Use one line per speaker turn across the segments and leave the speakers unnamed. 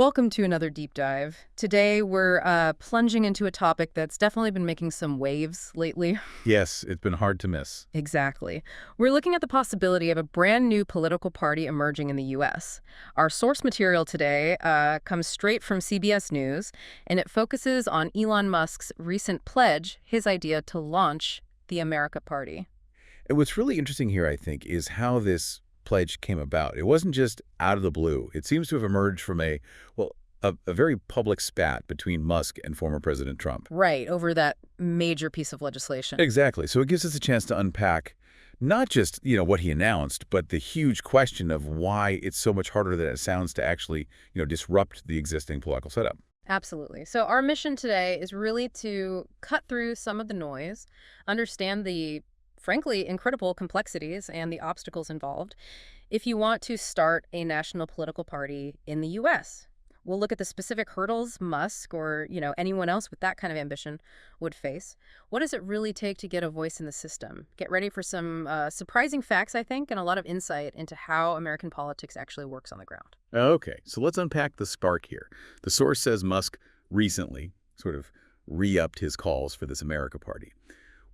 Welcome to another deep dive. Today we're plunging into a topic that's definitely been making some waves lately.
Yes, it's been hard to miss.
Exactly. We're looking at the possibility of a brand new political party emerging in the U.S. Our source material today comes straight from CBS News, and it focuses on Elon Musk's recent pledge, his idea to launch the America Party.
And what's really interesting here, I think, is how this pledge came about. It wasn't just out of the blue. It seems to have emerged from a very public spat between Musk and former President Trump.
Right, over that major piece of legislation.
Exactly. So it gives us a chance to unpack not just, what he announced, but the huge question of why it's so much harder than it sounds to actually, disrupt the existing political setup.
Absolutely. So our mission today is really to cut through some of the noise, understand the, frankly, incredible complexities and the obstacles involved if you want to start a national political party in the U.S. We'll look at the specific hurdles Musk or, anyone else with that kind of ambition would face. What does it really take to get a voice in the system? Get ready for some surprising facts, I think, and a lot of insight into how American politics actually works on the ground.
Okay, so let's unpack the spark here. The source says Musk recently sort of re-upped his calls for this America Party.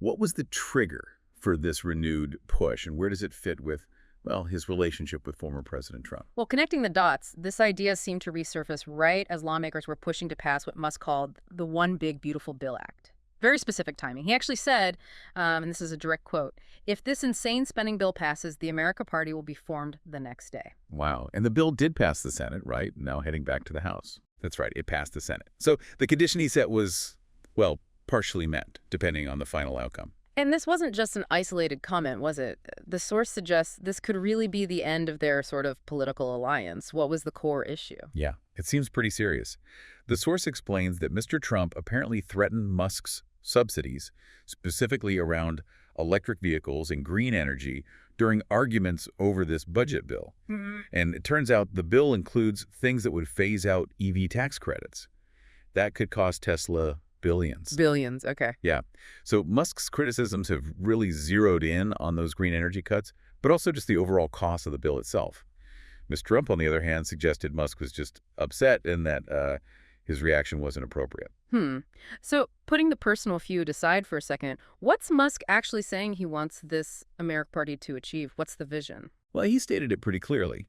What was the trigger for this renewed push, and where does it fit with, his relationship with former President Trump?
Well, connecting the dots, this idea seemed to resurface right as lawmakers were pushing to pass what Musk called the One Big Beautiful Bill Act. Very specific timing. He actually said, and this is a direct quote, "If this insane spending bill passes, the America Party will be formed the next day."
Wow. And the bill did pass the Senate, right? Now heading back to the House. That's right. It passed the Senate. So the condition he set was, partially met, depending on the final outcome.
And this wasn't just an isolated comment, was it? The source suggests this could really be the end of their sort of political alliance. What was the core issue?
Yeah, it seems pretty serious. The source explains that Mr. Trump apparently threatened Musk's subsidies, specifically around electric vehicles and green energy, during arguments over this budget bill. And it turns out the bill includes things that would phase out EV tax credits. That could cost Tesla billions.
Billions, okay.
Yeah. So Musk's criticisms have really zeroed in on those green energy cuts, but also just the overall cost of the bill itself. Mr. Trump, on the other hand, suggested Musk was just upset and that his reaction wasn't appropriate.
So putting the personal feud aside for a second, what's Musk actually saying he wants this America Party to achieve? What's the vision?
Well, he stated it pretty clearly.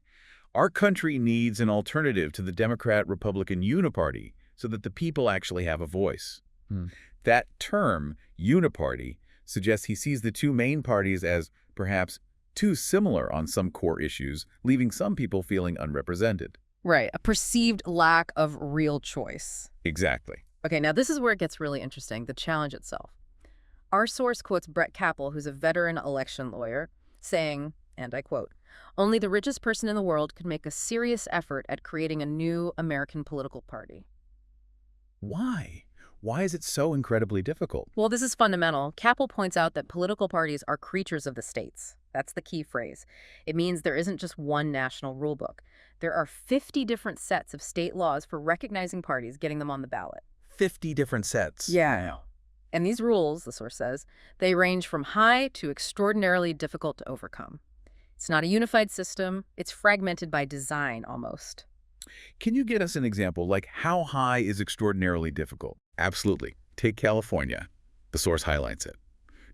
Our country needs an alternative to the Democrat-Republican uniparty so that the people actually have a voice. That term, uniparty, suggests he sees the two main parties as perhaps too similar on some core issues, leaving some people feeling unrepresented.
Right, a perceived lack of real choice.
Exactly.
Okay, now this is where it gets really interesting, the challenge itself. Our source quotes Brett Capel, who's a veteran election lawyer, saying, and I quote, "Only the richest person in the world could make a serious effort at creating a new American political party."
Why? Why is it so incredibly difficult?
Well, this is fundamental. Capel points out that political parties are creatures of the states. That's the key phrase. It means there isn't just one national rulebook. There are 50 different sets of state laws for recognizing parties, getting them on the ballot.
50 different sets.
Yeah. And these rules, the source says, they range from high to extraordinarily difficult to overcome. It's not a unified system. It's fragmented by design, almost.
Can you get us an example, like how high is extraordinarily difficult? Absolutely. Take California. The source highlights it.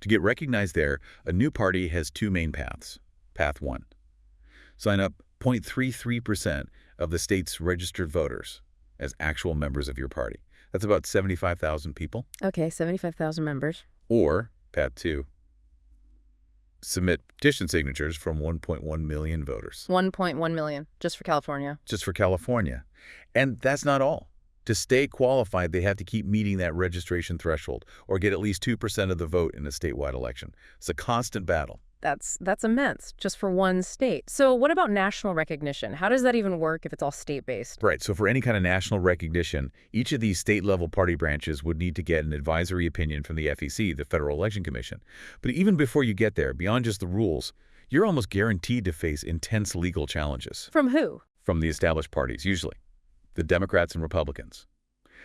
To get recognized there, a new party has two main paths. Path 1. Sign up 0.33% of the state's registered voters as actual members of your party. That's about 75,000 people.
Okay, 75,000 members.
Or, Path 2, submit petition signatures from 1.1 million voters.
1.1 million, just for California.
Just for California. And that's not all. To stay qualified, they have to keep meeting that registration threshold or get at least 2% of the vote in a statewide election. It's a constant battle.
That's immense, just for one state. So what about national recognition? How does that even work if it's all state-based?
Right. So for any kind of national recognition, each of these state-level party branches would need to get an advisory opinion from the FEC, the Federal Election Commission. But even before you get there, beyond just the rules, you're almost guaranteed to face intense legal challenges.
From who?
From the established parties, usually. The Democrats and Republicans.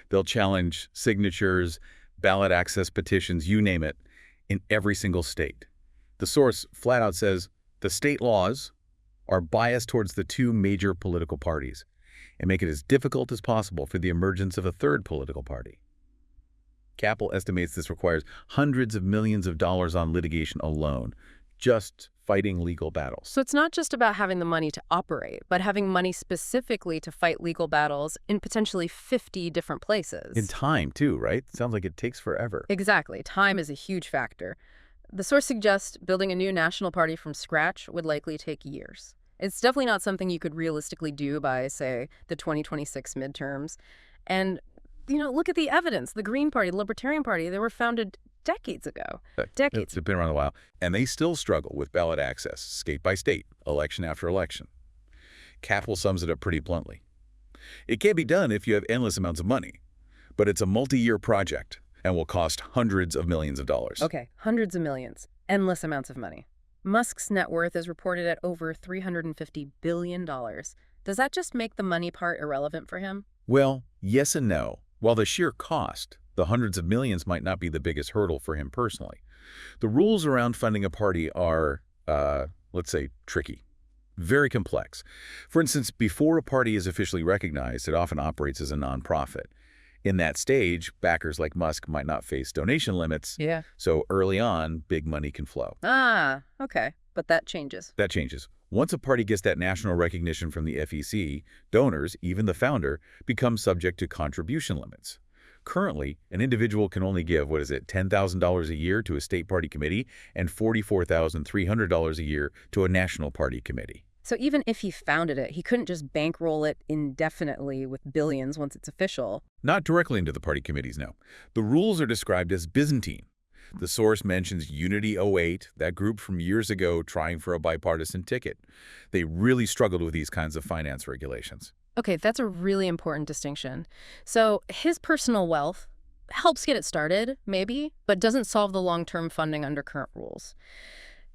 They'll challenge signatures, ballot access petitions, you name it, in every single state. The source flat out says the state laws are biased towards the two major political parties, and make it as difficult as possible for the emergence of a third political party. Capel estimates this requires hundreds of millions of dollars on litigation alone, just fighting legal battles.
So it's not just about having the money to operate, but having money specifically to fight legal battles in potentially 50 different places.
In time, too, right? Sounds like it takes forever.
Exactly. Time is a huge factor. The source suggests building a new national party from scratch would likely take years. It's definitely not something you could realistically do by, say, the 2026 midterms. And, look at the evidence. The Green Party, the Libertarian Party, they were founded decades ago. Decades.
It's been around a while. And they still struggle with ballot access, state by state, election after election. Capel sums it up pretty bluntly. It can't be done if you have endless amounts of money, but it's a multi-year project and will cost hundreds of millions of dollars.
Okay, hundreds of millions. Endless amounts of money. Musk's net worth is reported at over $350 billion. Does that just make the money part irrelevant for him?
Well, yes and no. While the sheer cost, the hundreds of millions, might not be the biggest hurdle for him personally, the rules around funding a party are, let's say, tricky. Very complex. For instance, before a party is officially recognized, it often operates as a nonprofit. In that stage, backers like Musk might not face donation limits,
Yeah.
so early on, big money can flow.
Ah, okay. But that changes.
That changes. Once a party gets that national recognition from the FEC, donors, even the founder, become subject to contribution limits. Currently, an individual can only give, $10,000 a year to a state party committee and $44,300 a year to a national party committee.
So even if he founded it, he couldn't just bankroll it indefinitely with billions once it's official.
Not directly into the party committees, no. The rules are described as Byzantine. The source mentions Unity 08, that group from years ago trying for a bipartisan ticket. They really struggled with these kinds of finance regulations.
Okay, that's a really important distinction. So his personal wealth helps get it started, maybe, but doesn't solve the long-term funding under current rules.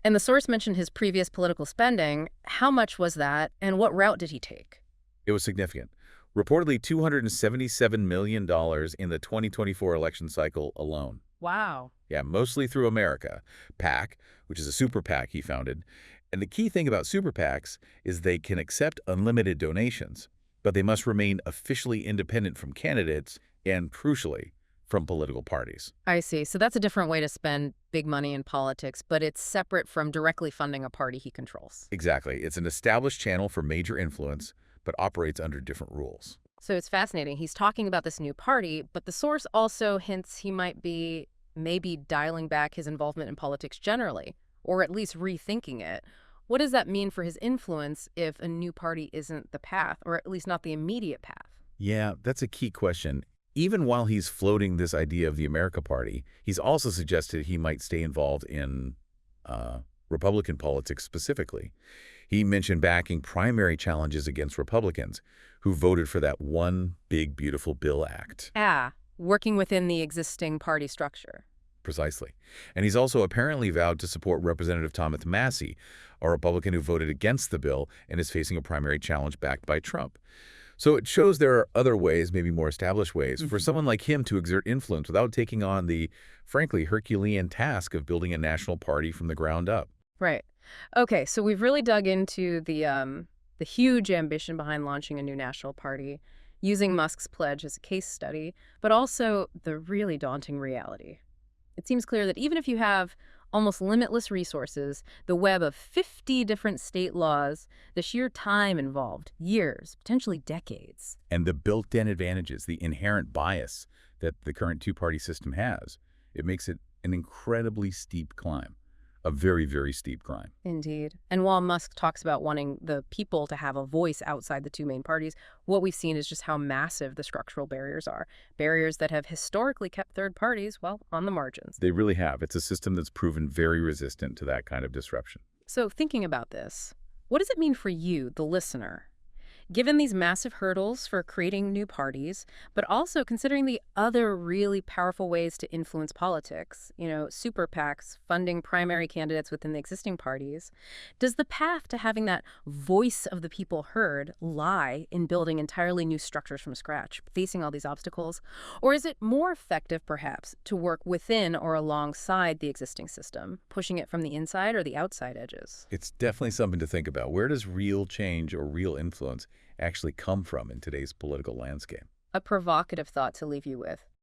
And the source mentioned his previous political spending. How much was that, and what route did he take?
It was significant. Reportedly $277 million in the 2024 election cycle alone.
Wow.
Yeah, mostly through America. PAC, which is a super PAC he founded. And the key thing about super PACs is they can accept unlimited donations, but they must remain officially independent from candidates and, crucially, from political parties.
I see. So that's a different way to spend big money in politics, but it's separate from directly funding a party he controls.
Exactly. It's an established channel for major influence, but operates under different rules.
So it's fascinating. He's talking about this new party, but the source also hints he might be maybe dialing back his involvement in politics generally, or at least rethinking it. What does that mean for his influence if a new party isn't the path, or at least not the immediate path?
Yeah, that's a key question. Even while he's floating this idea of the America Party, he's also suggested he might stay involved in Republican politics specifically. He mentioned backing primary challenges against Republicans who voted for that one big, beautiful bill act.
Working within the existing party structure.
Precisely. And he's also apparently vowed to support Representative Thomas Massey, a Republican who voted against the bill and is facing a primary challenge backed by Trump. So it shows there are other ways, maybe more established ways, for someone like him to exert influence without taking on the, frankly, Herculean task of building a national party from the ground up.
Right. Okay, so we've really dug into the huge ambition behind launching a new national party, using Musk's pledge as a case study, but also the really daunting reality. It seems clear that even if you have almost limitless resources, the web of 50 different state laws, the sheer time involved, years, potentially decades.
And the built-in advantages, the inherent bias that the current two-party system has, it makes it an incredibly steep climb. A very, very steep climb.
Indeed. And while Musk talks about wanting the people to have a voice outside the two main parties, what we've seen is just how massive the structural barriers are. Barriers that have historically kept third parties, well, on the margins.
They really have. It's a system that's proven very resistant to that kind of disruption.
So thinking about this, what does it mean for you, the listener? Given these massive hurdles for creating new parties, but also considering the other really powerful ways to influence politics, super PACs, funding primary candidates within the existing parties, does the path to having that voice of the people heard lie in building entirely new structures from scratch, facing all these obstacles? Or is it more effective, perhaps, to work within or alongside the existing system, pushing it from the inside or the outside edges?
It's definitely something to think about. Where does real change or real influence actually come from in today's political landscape?
A provocative thought to leave you with.